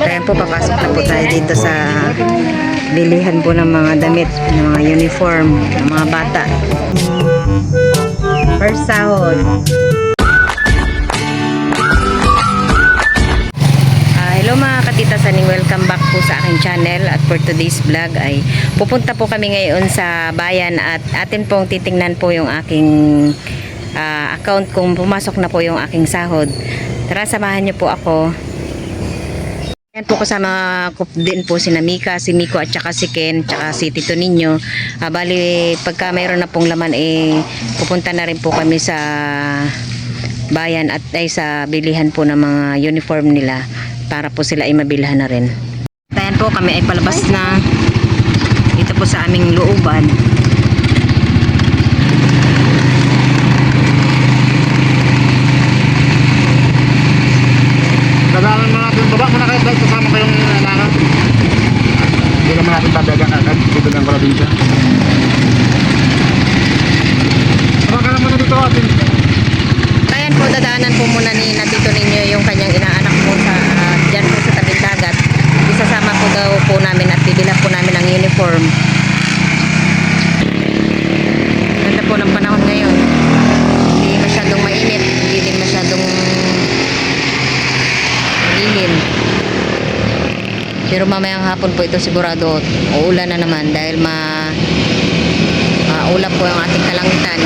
Kaya po, papasok na po tayo dito sa bilihan po ng mga damit, ng mga uniform, ng mga bata. First sahod. Hello mga katita Saning, welcome back po sa aking channel. At for today's vlog ay pupunta po kami ngayon sa bayan at atin pong titingnan po yung aking account kung pumasok na po yung aking sahod. Tara, samahan niyo po ako. Yan po, kasama ko din po si Mika, si Miko at saka si Ken, saka si Tito Ninyo. Bali, pagka mayroon na pong laman, pupunta na rin po kami sa bayan at ay sa bilihan po ng mga uniform nila para po sila ay mabilhan na rin. Ayan po, kami ay palabas na dito po sa aming looban. Dadaanan mo natin, baba mo na kayo, kasama kayong nana. Hindi naman natin tabiagan agad dito ng probinsya. Baka naman na dito atin. Ayan po, dadaanan po muna ni Tito Ninyo yung kanyang inaanak po sa dyan po sa tabing dagat. Isasama po daw po namin at bibila po namin ang uniform. Ganda po ng panahon ngayon. Hindi masyadong mainit, hindi din masyadong init. Pero mamayang hapon po ito sigurado uulan na naman dahil maulap po ang ating kalangitan.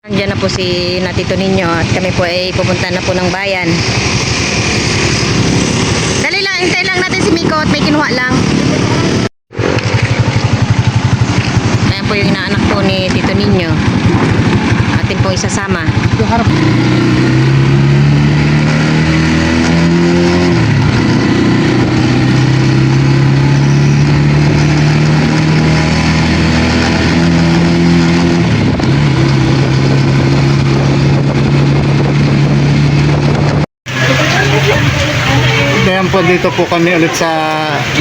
Nandiyan na po si Tito Ninyo at kami po ay pupunta na po ng bayan. Dali lang, hintay lang natin si Miko at may kinuha lang. Ayan po yung inaanak po ni Tito Ninyo. Atin po isasama. Ito harap. Ayan po, dito po kami ulit sa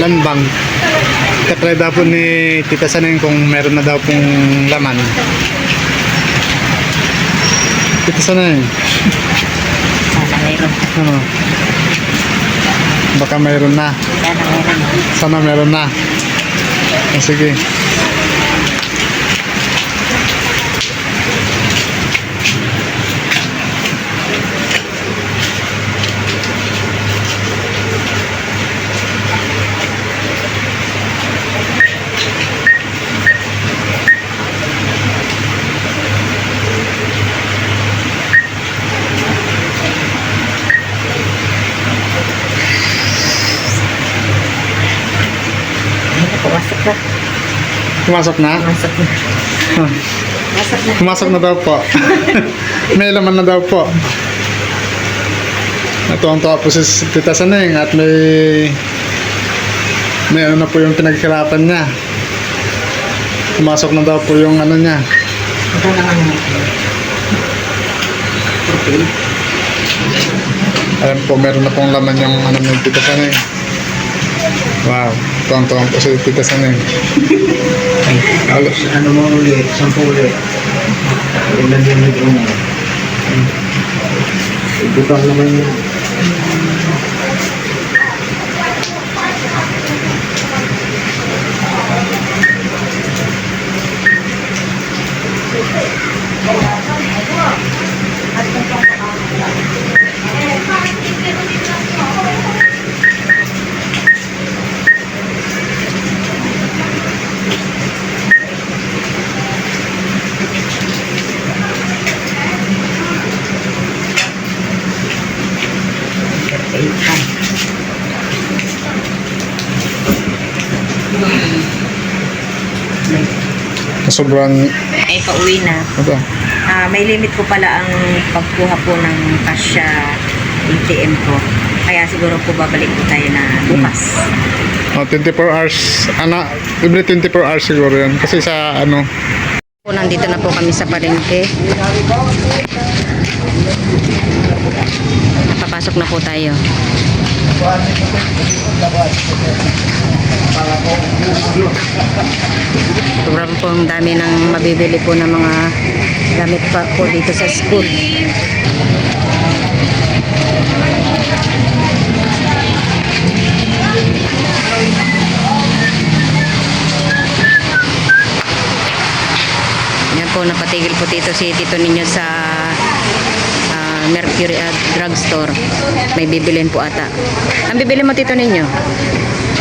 Landbang. Katry daw po ni Tita Saning kung meron na daw pong laman. Tita Saning, Sana meron. ano? Baka meron na. Sana meron. Sana meron na. Sige. Pumasok na. Pumasok na? Pumasok na. Huh. Pumasok na. Pumasok na daw po. May laman na daw po. Natuwang-tuwa po si Tita Saning at may ano na po yung pinaghirapan niya. Pumasok na daw po yung ano niya. Ito naman mo. Okay. Ayan po, meron na pong laman yung ano ng Tita Saning. Wow, tuwang-tuwang po si Tita Saning. Ano mo ulit, 10 ulit. Ilan yung nito mo. Ibutang naman yun. Sobrang, Ay, pauwi na. ito, May limit ko pala ang pagkuha po ng cash sa ATM ko. Kaya siguro po babalik po tayo na bukas. 24 hours, every 24 hours siguro yan. Kasi sa ano, Nandito na po kami sa palengke. Napapasok na po tayo. Sobrang po ang dami ng mabibili po ng mga gamit pa po dito sa school. namimigil po dito si tito ninyo sa Mercury Drugstore. May bibilin po ata. Ang bibili mo tito ninyo?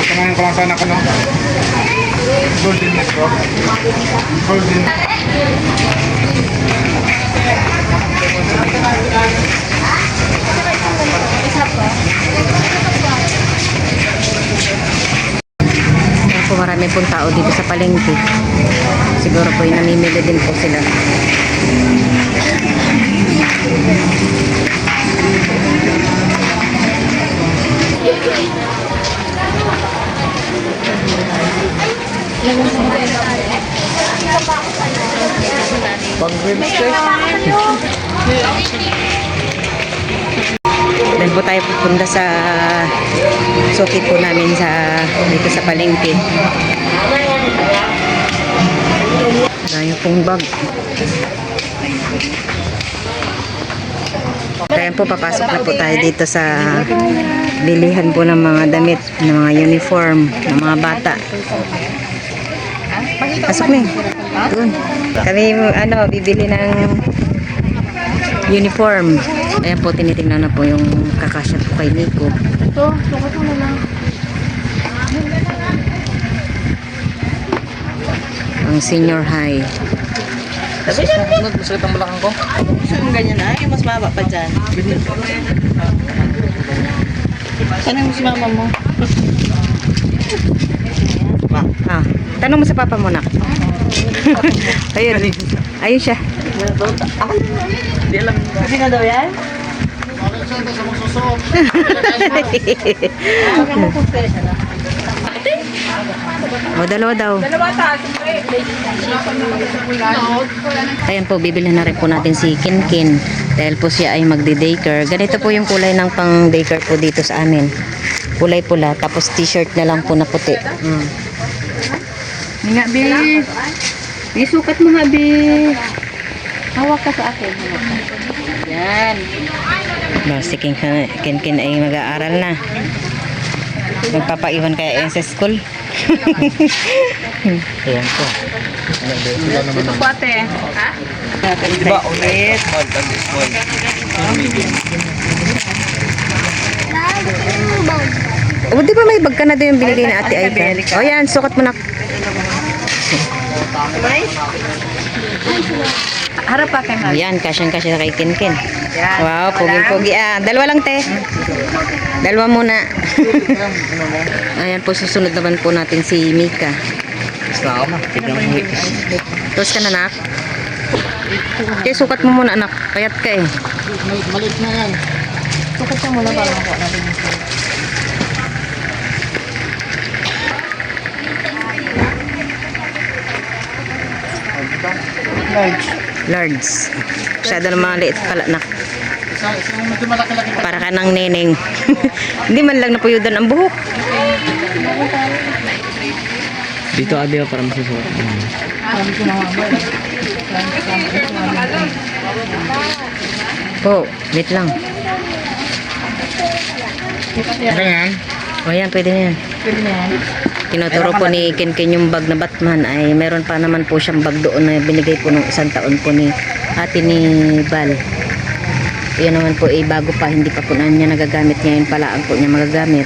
Pagkamahin ko lang sana ko, no? Golden Metro. Golden. Ayan po, marami pong tao dito sa palengke. Siguro po yung namimili din po sila. Pag-grilled steak. Doon po tayo pupunta sa suki po namin dito sa palengke. Dahil pong bag. Kaya po papasok na po tayo dito sa bilihan po ng mga damit, ng mga uniform, ng mga bata. Pasok na eh. Doon. Kami bibili ng uniform. Ayan po, tinitingnan na po yung kakasya po kay Nico. Ito, sukat mo na lang. Ang senior high. Masakit ang balakang ko. Saan ganyan na? Yung mas mababa pa dyan. Saan yung si mama mo? Ah, tanong mo sa papa mo, nak. Ayun. Ayun siya. Kasi na daw yan? O, dalawa daw. Ayan po, bibili na rin po natin si Kinkin. Dahil po siya ay magdi-daycare. Ganito po yung kulay ng pang-daycare po dito sa amin. Kulay pula, tapos t-shirt na lang po na puti. Nga, Bi. Isukat mo nga, Bi. Hawak ka sa akin. Yan. No, si Kinkin ay mag-aaral na. Magpapaiwan kaya yan sa school. Ayan po. Ito po, ate. Ha? Diba, ulit. O, di ba may bag ka na doon yung binigay na ate Aika? O yan, sukat mo na. Harap pa kay O yan, kasyang-kasya kay Kinkin. Yan. Wow, pogi-pogi ah. Dalawa lang, te. Dalawa muna. Ayan po, susunod naman po natin si Mika. Basta ako na. Tignan mo. Tos ka na, nak? Okay, sukat mo muna, anak. Payat ka eh. Maliit na yan. Sukat ka muna para makuha natin yung Large. Large. Masyado na mga liit pala, nak. Medyo malaki-laki. Para ka ng neneng. Hindi man lang napuyudan ang buhok. Dito abi para masusuot. Po, wait lang. Okay yan. O yan, pwede na yan. Tinuturo po ni Kinkin yung bag na Batman ay meron pa naman po siyang bag doon na binigay po nung isang taon po ni ate ni Val. Yan naman po bago pa, hindi pa po na niya nagagamit, ngayon pala ang po niya magagamit.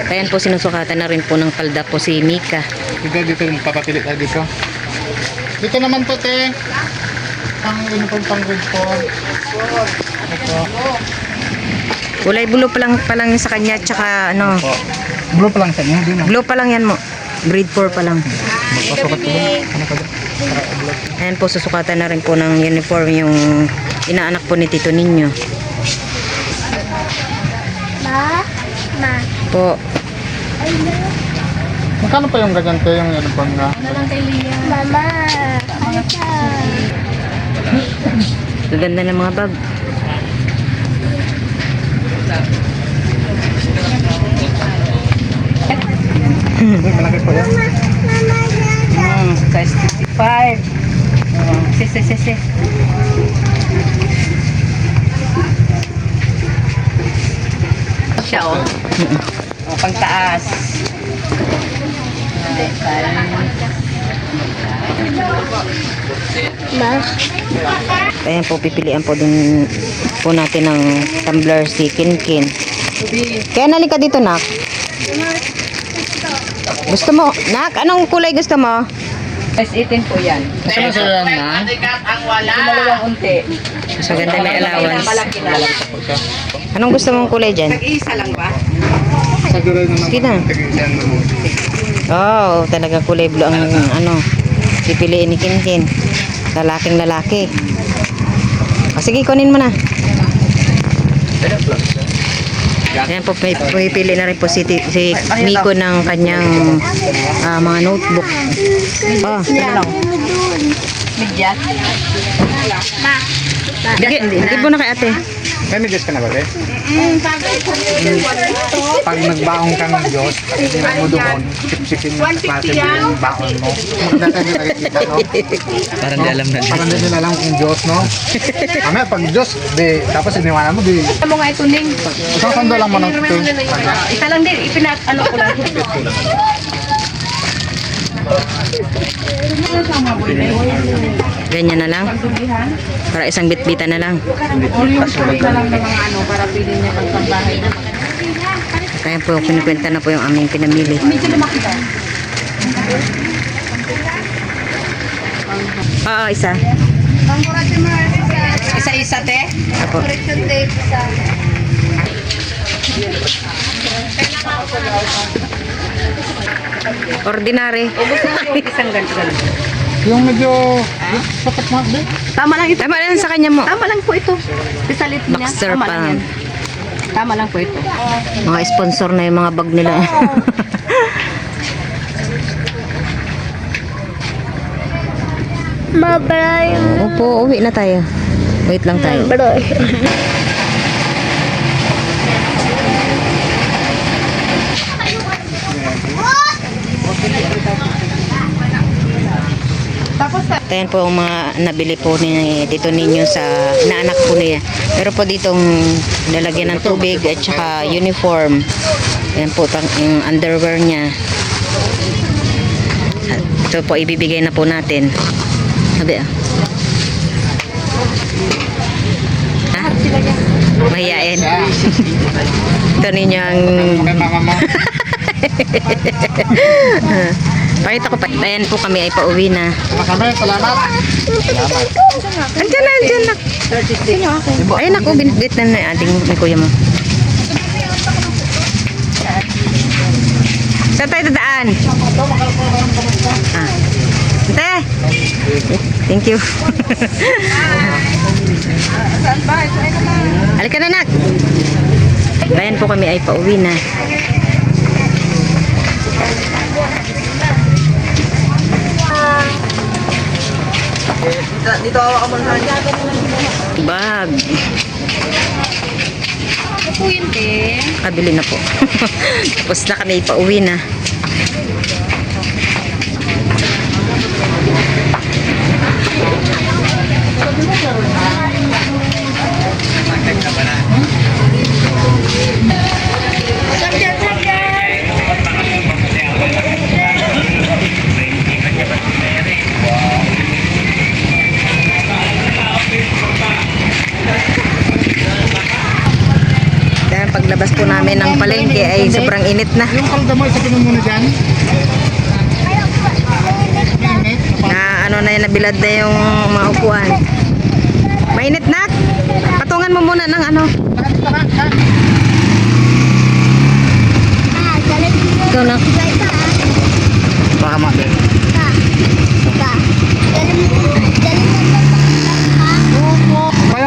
Ayan po, sinusukatan na rin po ng palda po si Mika. Dito papatili tayo dito. Dito naman po, te. Uniform pang grade 4. Ito. Kulay blue pa lang sa kanya, tsaka ano, Blue pa lang sa inyo, di na. blue pa lang yan mo. Grade 4 pa lang. Magpasukat po. Ano pa dyan? Ayan po, susukatan na rin po ng uniform yung inaanak po ni Tito Ninyo. Po. Magkano pa yung ganyan, te? Yung uniform na? Mama. Gaganda ng mga bag. Malaki po yan. Size 55. Si. Siya, oh. Pangtaas. Ayan po, pipilian po dun po natin ng tumbler si Kinkin. Kaya nalika dito, Nak. Gusto mo, Nak? Anong kulay gusto mo? Size 18 po yan. Gusto mo sila na? Dalawang unti. So, ganda may allowance. Malaki na. Anong gusto mong kulay dyan? Nag-iisa lang ba? Sa gulay na Sige na. Tignan mo. Oh, talaga kulay blue ang ano, pipiliin ni Kinkin. Lalaking lalaki. O, sige, kunin mo na. Ayan po, pipili na rin po si Miko ng kanyang mga notebook. Oh, Medyas. Hindi po na kay ate. May migas ka na ba, te? Pag nagbaong ka ng Diyos, pag tingnan mo doon, sipsipin mo natin yung baon mo. Magdatan yung nakikita, no? Parang di alam na. Parang hindi nila alam kung Diyos, no? Kami, pag Diyos, di, tapos iniwanan mo, di, Ano mo nga ito, Ning? isang sando lang mo ng ito. Isa lang din. Ano ko lang. Ganyan na lang. Para isang bitbita na lang. Isa lang ng mga ano para pili niya pagkabahay. Kaya po, pinikwenta na po yung aming pinamili. Medyo lumaki ba? Oo, isa. Isa-isa, te? Apo. Ordinary. Isang ganito. Yung medyo, sapat mo, di? Tama lang ito. Tama na yan sa kanya mo. Tama lang po ito. Isalit niya. Boxer Tama pa. lang yan. Tama lang po ito. Mga sponsor na yung mga bag nila. Opo, uwi na tayo. Wait lang tayo. Ayan po ang mga nabili po ni Tito Ninyo sa naanak po niya. Pero po ditong lalagyan ng tubig at saka uniform. Ayan po yung underwear niya. At ito po ibibigay na po natin. Sabi ah. Ha? Mahiyain. Ito ninyo ang May mama mo. pakita ko pa. Ayan po kami ay pauwi na. Kami, salamat. Andyan na, andyan na. Ayun ako, binitbit na na ating ni kuya mo. Saan tayo dadaan? Ah. Ante! Thank you. Halika na, nak. Ayan po kami ay pauwi na. Dito ako muna. Bag. Ano po yun, te? Kabili na po. Tapos na kami pauwi na. Dahil paglabas po namin ng palengke ay sobrang init na. Yung kalda mo, isipin mo muna dyan. Na ano na yun, nabilad na yung mga upuan. Mainit na. Patungan mo muna ng ano. Ikaw na. Baka mati.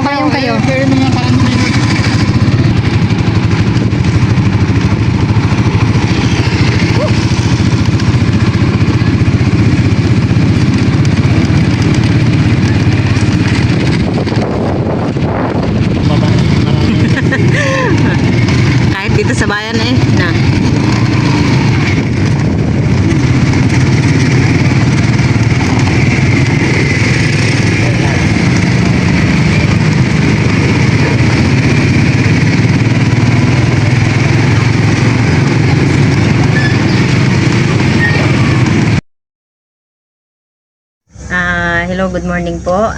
Kayong kayo. Kaya mga parang minute. Kahit dito sa bayan eh. Na. Hello, good morning po.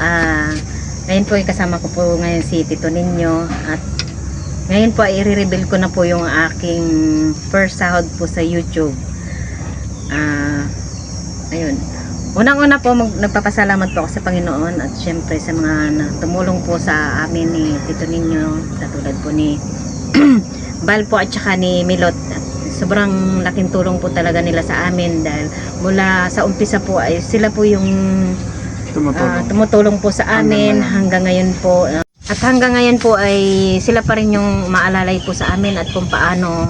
Ngayon po ay kasama ko po ngayon si Tito Ninyo at ngayon po ay i-reveal ko na po yung aking first sahod po sa YouTube. Ayun. Unang-una po nagpapasalamat po ako sa Panginoon at syempre sa mga tumulong po sa amin ni Tito Ninyo, katulad po ni Bal po at saka ni Milot. Sobrang laking tulong po talaga nila sa amin dahil mula sa umpisa po ay sila po yung tumutulong po sa amin hanggang ngayon po. At hanggang ngayon po ay sila pa rin yung maalalay po sa amin at kung paano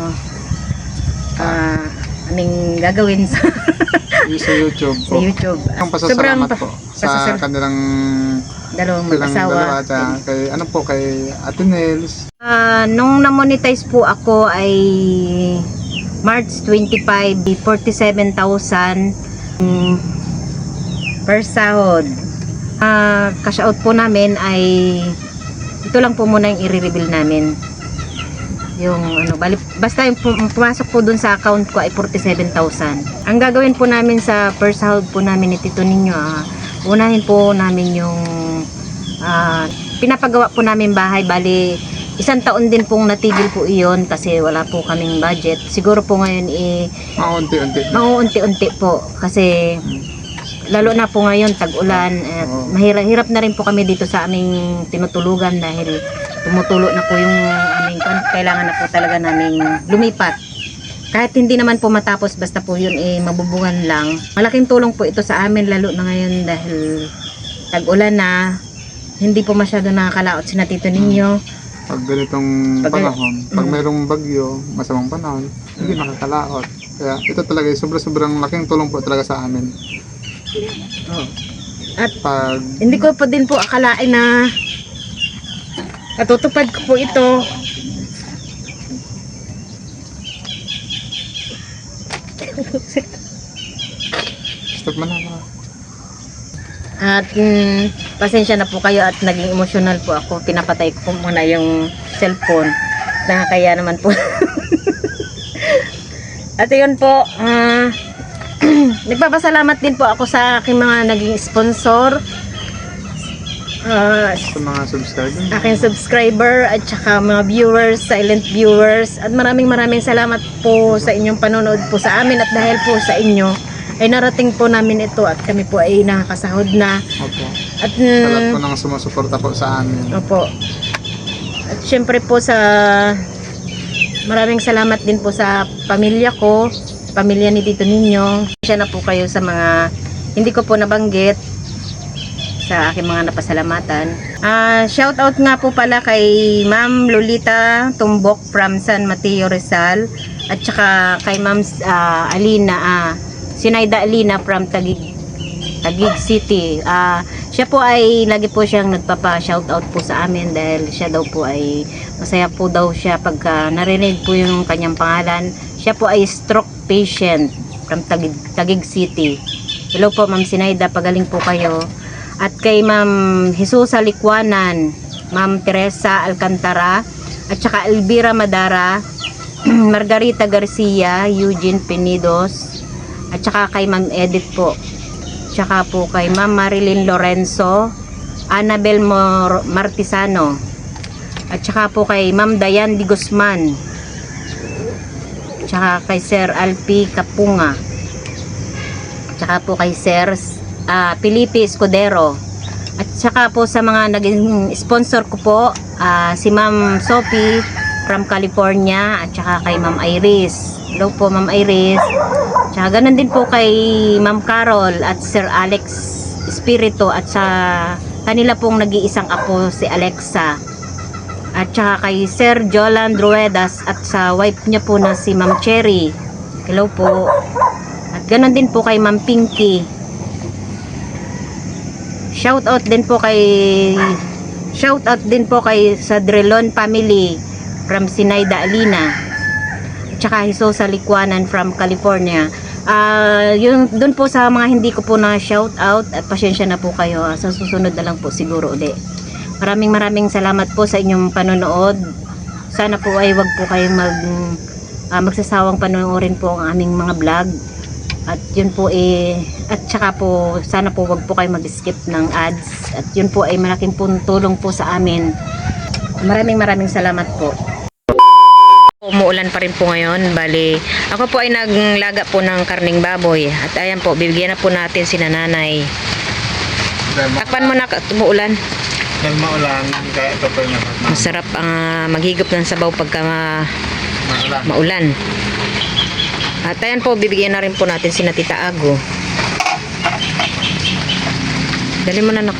aming gagawin sa YouTube sa po. YouTube. Ang pasasalamat po sa kanilang dalawang silang mag-asawa. dalawa at kay Ate Nels. Nung na-monetize po ako ay March 25, 47,000 per sahod. Cash out po namin ay ito lang po muna yung i-reveal namin. Yung basta yung pumasok po dun sa account ko ay 47,000. Ang gagawin po namin sa first sahod po namin ni Tito Ninyo, unahin po namin yung pinapagawa po namin bahay. Bali, 1 taon din pong natigil po iyon kasi wala po kaming budget. Siguro po ngayon mauunti-unti po kasi lalo na po ngayon tag-ulan at mahirap na rin po kami dito sa aming tinutulugan dahil tumutulo na po yung aming kailangan na po talaga naming lumipat. Kahit hindi naman po matapos, basta po yun mabubungan lang. Malaking tulong po ito sa amin lalo na ngayon dahil tag-ulan na, hindi po masyado nakakalaot si Tito Ninyo. Pag ganitong panahon, pag mayroong bagyo, masamang panahon, hindi makakalaot. Kaya ito talaga sobrang laking tulong po talaga sa amin. At hindi ko pa din po akalain na natutupad ko po ito. Stop mo na. At pasensya na po kayo at naging emotional po ako. Pinapatay ko po muna yung cellphone. Nakakaya naman po. At yun po, nagpapasalamat din po ako sa aking mga naging sponsor. Sa mga subscribers. Aking subscriber at saka mga viewers, silent viewers. At maraming salamat po sa inyong panonood po sa amin at dahil po sa inyo ay narating po namin ito at kami po ay nakakasahod na. Opo. At Salat po ng sumusuporta po sa amin. opo. At syempre po maraming salamat din po sa pamilya ko, pamilya ni Tito Ninyo. Siya na po kayo sa mga hindi ko po nabanggit sa aking mga napasalamatan. Shout out nga po pala kay Ma'am Lolita Tumbok from San Mateo Rizal at saka kay Ma'am Sinayda Alina from Taguig City. Siya po ay lagi po siyang nagpapa-shoutout po sa amin dahil siya daw po ay masaya po daw siya pagka narinig po yung kanyang pangalan. Siya po ay stroke patient from Taguig City. Hello po Ma'am Sinayda, pagaling po kayo. At kay Ma'am Jesusa Likwanan, Ma'am Teresa Alcantara, at saka Elvira Madara, Margarita Garcia, Eugene Penidos, at saka kay Ma'am Edith po. Tsaka po kay Ma'am Marilyn Lorenzo, Annabel Martisano. At saka po kay Ma'am Dayan Di Guzman. Tsaka kay Sir Alpi Kapunga. Tsaka po kay Sir Felipe Escudero. At saka po sa mga naging sponsor ko po, si Ma'am Sophie from California at saka kay Ma'am Iris. Hello po Ma'am Iris. Tsaka ganun din po kay Ma'am Carol at Sir Alex Espiritu at sa kanila pong nag-iisang apo si Alexa. At saka kay Sir Jolan Druedas at sa wife niya po na si Ma'am Cherry. Hello po. At ganun din po kay Ma'am Pinky. Shout out din po kay sa Drelon family from Sinayda Alina. At saka Jesusa Likwanan from California. Doon po sa mga hindi ko po na shout out at pasensya na po kayo. Sa susunod na lang po siguro uli. Maraming salamat po sa inyong panonood. Sana po ay wag po kayong magsasawang panoorin po ang aming mga vlog. At yun po at saka po sana po wag po kayo mag-skip ng ads. At yun po ay malaking tulong po sa amin. Maraming salamat po. Umuulan pa rin po ngayon. Bali, ako po ay naglaga po ng karning baboy. At ayan po, bibigyan na po natin si nanay. Takpan mo na, umuulan. Dahil maulan, kaya ito po yung Masarap ang maghigop ng sabaw pagka maulan. At ayan po, bibigyan na rin po natin si Tita Ago. Dali mo na, nak.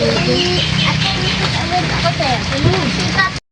Ate, ate, ako tayo.